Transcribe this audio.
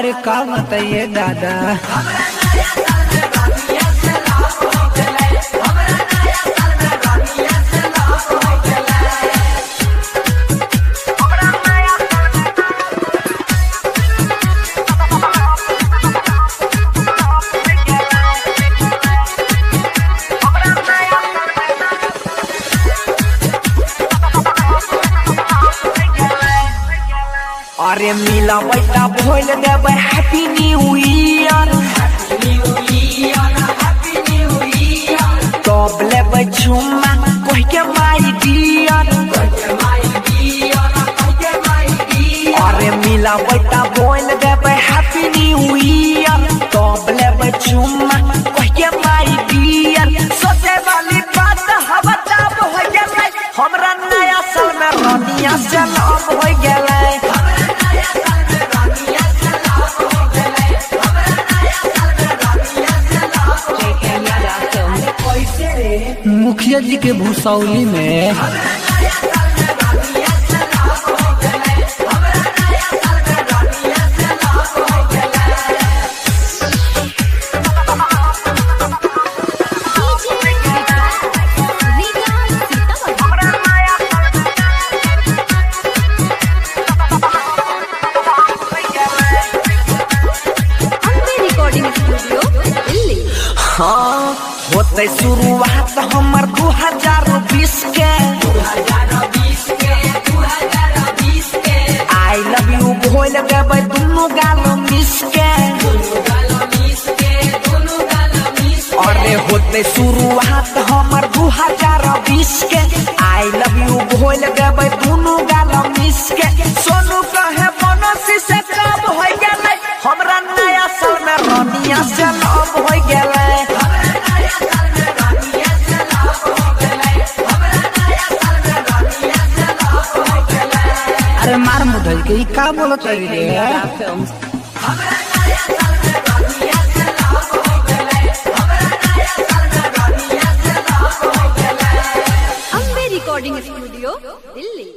अरे का बताइए दादा। अरे मिला बेटा भोल देवे हैप्पी न्यू ईयर। तब लेवे झुम्मा कोई के माई डियर। अरे मिला बेटा भोल देवे हैप्पी न्यू ईयर। तब लेवे झुम्मा कोई के माई डियर। सोचे वाली बात हवा तब हो गेलै, हमरा नया साल में रानिया से लव हो गेलै। मुखिया जी के भूसौली में हाँ होते शुरुआत हमर 2020 के। आई लव यू भोल देवे दुनू गाल मिस के। अरे होते शुरुआत हमर 2020 के। आई लव यू भोल देवे दुनू गाल मिस के। सोनू कहे बनसी से कब हो गेलै, हमरा नया साल में रानिया से लव हो गेलै। अरे मार मुधल के का बोलत है रे। Ambe recording studio Delhi.